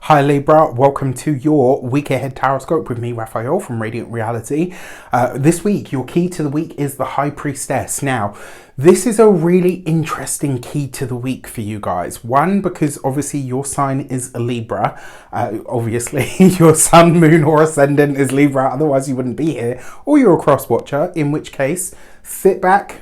Hi Libra, welcome to your week ahead tarot with me, Raphael from Reydiant Reality. This week, your key to the week is the High Priestess. Now, this is a really interesting key to the week for you guys. One, because obviously your sign is a Libra. Obviously, your sun, moon or ascendant is Libra, otherwise you wouldn't be here. Or you're a cross watcher, in which case, sit back,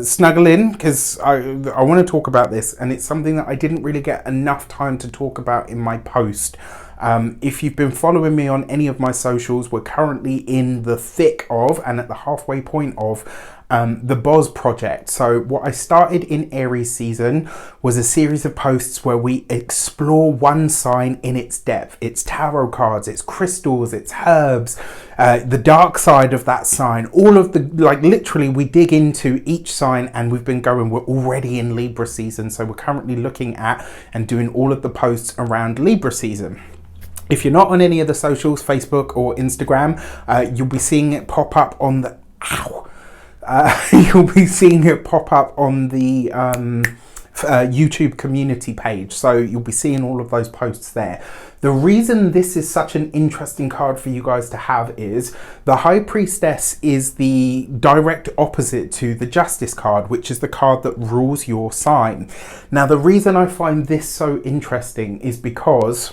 snuggle in, because I want to talk about this, and it's something that I didn't really get enough time to talk about in my post. If you've been following me on any of my socials, we're currently in the thick of and at the halfway point of the Boz project. So what I started in Aries season was a series of posts where we explore one sign in its depth. It's tarot cards, it's crystals, it's herbs, the dark side of that sign, all of the, like literally we dig into each sign, and we've been going, we're already in Libra season. So we're currently looking at and doing all of the posts around Libra season. If you're not on any of the socials, Facebook or Instagram, you'll be seeing it pop up on the, you'll be seeing it pop up on the YouTube community page. So you'll be seeing all of those posts there. The reason this is such an interesting card for you guys to have is the High Priestess is the direct opposite to the Justice card, which is the card that rules your sign. Now, the reason I find this so interesting is because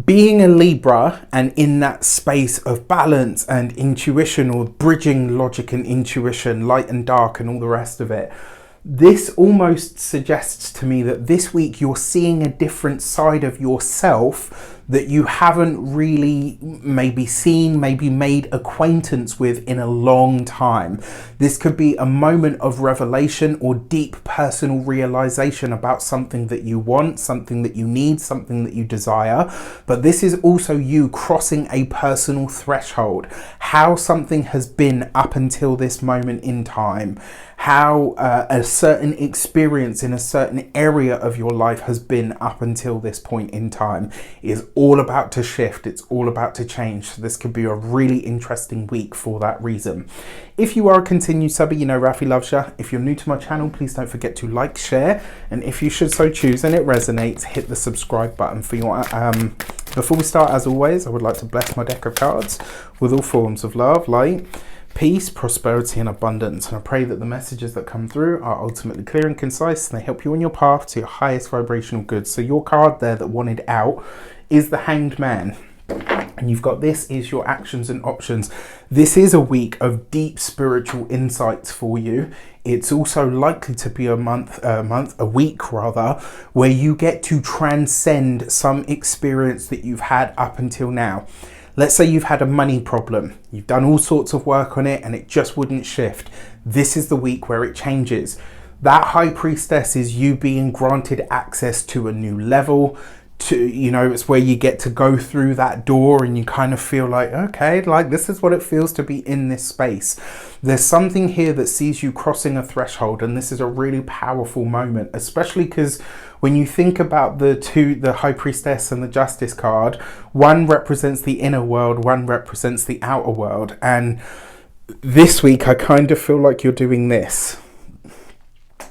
being a Libra and in that space of balance and intuition, or bridging logic and intuition, light and dark and all the rest of it, this almost suggests to me that this week you're seeing a different side of yourself that you haven't really maybe seen, maybe made acquaintance with in a long time. This could be a moment of revelation or deep personal realization about something that you want, something that you need, something that you desire. But this is also you crossing a personal threshold. How something has been up until this moment in time, how a certain experience in a certain area of your life has been up until this point in time is all about to shift. It's all about to change. So this could be a really interesting week for that reason. If you are a continued subber, you know Rafi loves you. If you're new to my channel, please don't forget to like, share, and if you should so choose and it resonates, hit the subscribe button for your before we start, as always, I would like to bless my deck of cards with all forms of love, light, peace, prosperity and abundance. And I pray that the messages that come through are ultimately clear and concise, and they help you on your path to your highest vibrational good. So your card there that wanted out is the Hanged Man. And you've got, this is your actions and options. This is a week of deep spiritual insights for you. It's also likely to be a week rather, where you get to transcend some experience that you've had up until now. Let's say you've had a money problem. You've done all sorts of work on it and it just wouldn't shift. This is the week where it changes. That High Priestess is you being granted access to a new level. It's where you get to go through that door and you kind of feel like, okay, like this is what it feels to be in this space. There's something here that sees you crossing a threshold, and this is a really powerful moment, especially because when you think about the High Priestess and the Justice card, one represents the inner world, one represents the outer world. And this week, I kind of feel like you're doing this.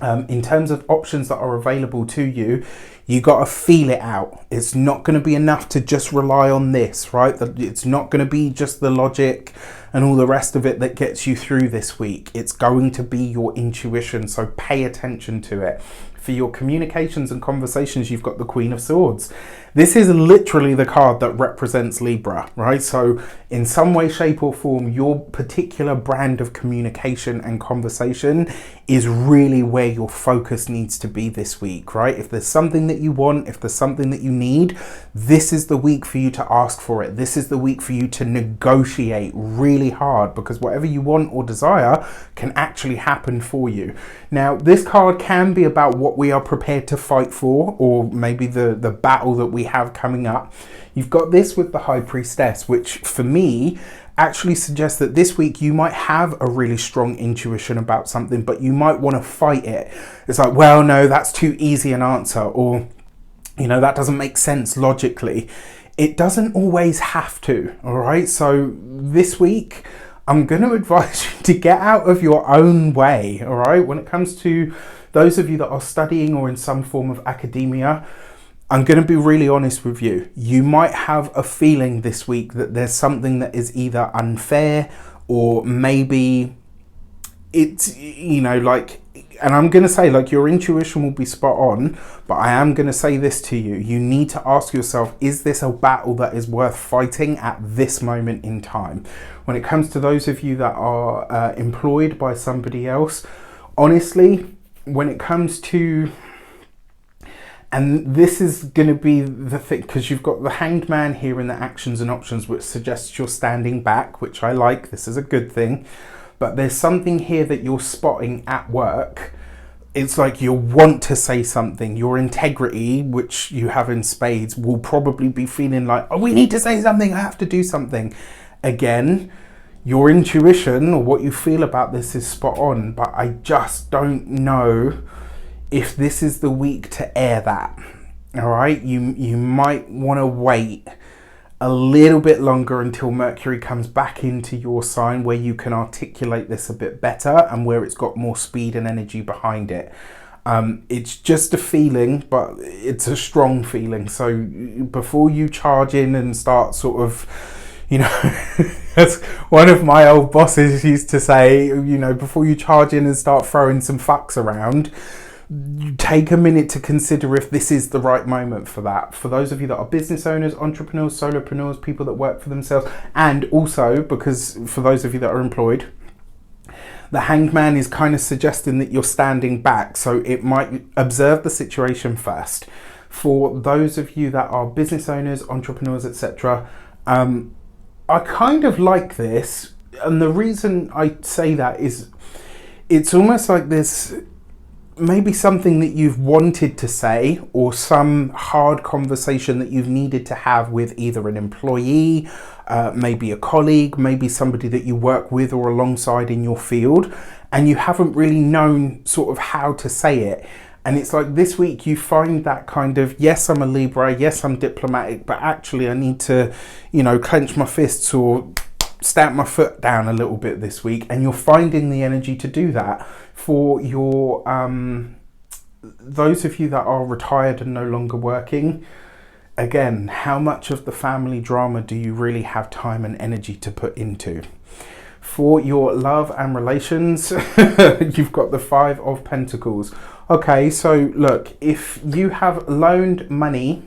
In terms of options that are available to you, you got to feel it out. It's not going to be enough to just rely on this, right? It's not going to be just the logic and all the rest of it that gets you through this week. It's going to be your intuition, so pay attention to it. For your communications and conversations, you've got the Queen of Swords. This is literally the card that represents Libra, right? So in some way, shape or form, your particular brand of communication and conversation is really where your focus needs to be this week, right? If there's something that you want, if there's something that you need, this is the week for you to ask for it. This is the week for you to negotiate really hard, because whatever you want or desire can actually happen for you. Now, this card can be about what we are prepared to fight for, or maybe the battle that we have coming up. You've got this with the High Priestess, which for me actually suggests that this week you might have a really strong intuition about something, but you might want to fight it. It's like, well, no, that's too easy an answer, or that doesn't make sense logically. It doesn't always have to, all right? So this week, I'm going to advise you to get out of your own way, all right? When it comes to those of you that are studying or in some form of academia, I'm going to be really honest with you. You might have a feeling this week that there's something that is either unfair, or maybe it's, you know, like, and I'm going to say, like, your intuition will be spot on, but I am going to say this to you. You need to ask yourself, is this a battle that is worth fighting at this moment in time? When it comes to those of you that are employed by somebody else, honestly, when it comes to, and this is going to be the thing, because you've got the Hanged Man here in the actions and options, which suggests you're standing back, which I like. This is a good thing. But there's something here that you're spotting at work. It's like you want to say something. Your integrity, which you have in spades, will probably be feeling like, oh, we need to say something. I have to do something. Again, your intuition or what you feel about this is spot on. But I just don't know if this is the week to air that. All right, you might want to wait a little bit longer until Mercury comes back into your sign, where you can articulate this a bit better and where it's got more speed and energy behind it. It's just a feeling, but it's a strong feeling. So before you charge in and start sort of, you know, as one of my old bosses used to say, you know, before you charge in and start throwing some fucks around, you take a minute to consider if this is the right moment for that. For those of you that are business owners, entrepreneurs, solopreneurs, people that work for themselves, and also because for those of you that are employed, the Hanged Man is kind of suggesting that you're standing back, so it might observe the situation first. For those of you that are business owners, entrepreneurs, etc., I kind of like this, and the reason I say that is it's almost like this, maybe something that you've wanted to say, or some hard conversation that you've needed to have with either an employee, maybe a colleague, maybe somebody that you work with or alongside in your field, and you haven't really known sort of how to say it. And it's like this week you find that kind of, yes, I'm a Libra, yes, I'm diplomatic, but actually I need to, you know, clench my fists or stamp my foot down a little bit this week, and you're finding the energy to do that. For your those of you that are retired and no longer working, again, how much of the family drama do you really have time and energy to put into? For your love and relations, you've got the Five of Pentacles. Okay, so look, if you have loaned money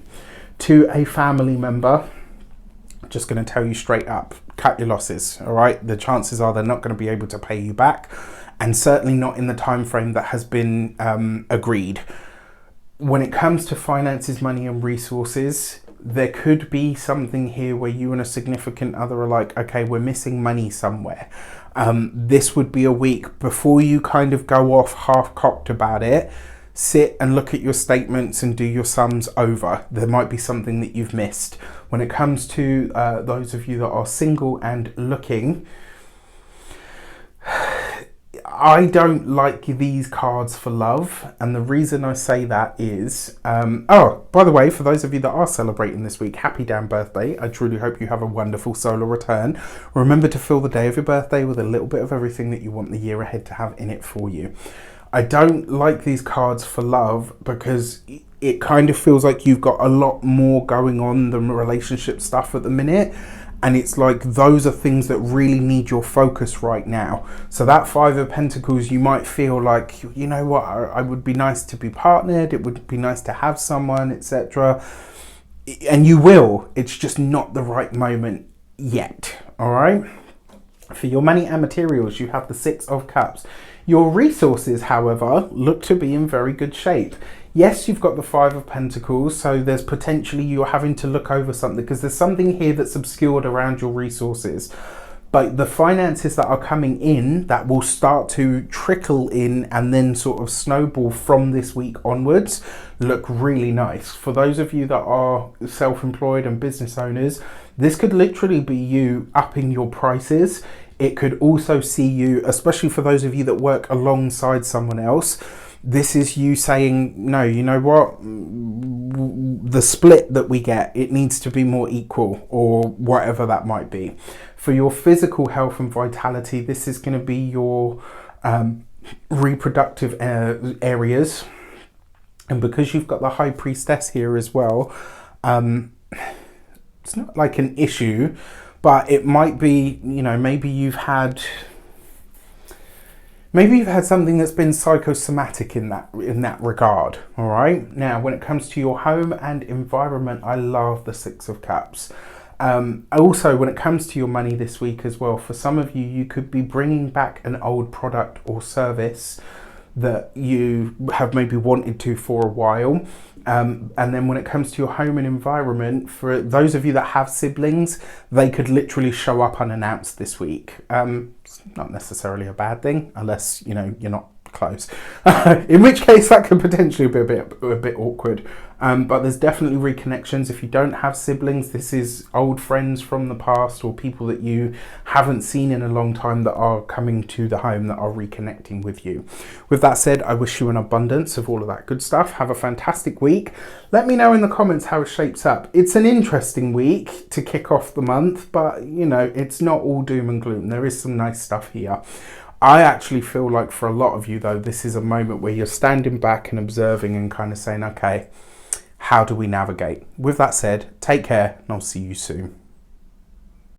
to a family member, I'm just going to tell you straight up, cut your losses, all right? The chances are they're not going to be able to pay you back, and certainly not in the time frame that has been agreed. When it comes to finances, money and resources, there could be something here where you and a significant other are like, okay, we're missing money somewhere. This would be a week before you kind of go off half-cocked about it. Sit and look at your statements and do your sums over. There might be something that you've missed. When it comes to those of you that are single and looking, I don't like these cards for love, and the reason I say that is, oh, by the way, for those of you that are celebrating this week, happy damn birthday. I truly hope you have a wonderful solar return. Remember to fill the day of your birthday with a little bit of everything that you want the year ahead to have in it for you. I don't like these cards for love because it kind of feels like you've got a lot more going on than relationship stuff at the minute. And it's like those are things that really need your focus right now. So that Five of Pentacles, you might feel like, you know what, I would be nice to be partnered. It would be nice to have someone, etc. And you will. It's just not the right moment yet. All right. For your money and materials, you have the Six of Cups. Your resources, however, look to be in very good shape. Yes, you've got the Five of Pentacles, so there's potentially you're having to look over something because there's something here that's obscured around your resources. But the finances that are coming in that will start to trickle in and then sort of snowball from this week onwards look really nice. For those of you that are self-employed and business owners, this could literally be you upping your prices. It could also see you, especially for those of you that work alongside someone else, this is you saying, no, you know what, the split that we get, it needs to be more equal, or whatever that might be. For your physical health and vitality, this is going to be your reproductive areas. And because you've got the High Priestess here as well, it's not like an issue, but it might be, you know, maybe you've had something that's been psychosomatic in that regard. All right. Now, when it comes to your home and environment, I love the Six of Cups. Also, when it comes to your money this week as well, for some of you, you could be bringing back an old product or service that you have maybe wanted to for a while. And then when it comes to your home and environment, for those of you that have siblings, they could literally show up unannounced this week. It's not necessarily a bad thing, unless, you know, you're not close. In which case that could potentially be a bit awkward. But there's definitely reconnections. If you don't have siblings, this is old friends from the past or people that you haven't seen in a long time that are coming to the home, that are reconnecting with you. With that said, I wish you an abundance of all of that good stuff. Have a fantastic week. Let me know in the comments how it shapes up. It's an interesting week to kick off the month, but you know, it's not all doom and gloom. There is some nice stuff here. I actually feel like for a lot of you though, this is a moment where you're standing back and observing and kind of saying, okay, how do we navigate? With that said, take care and I'll see you soon.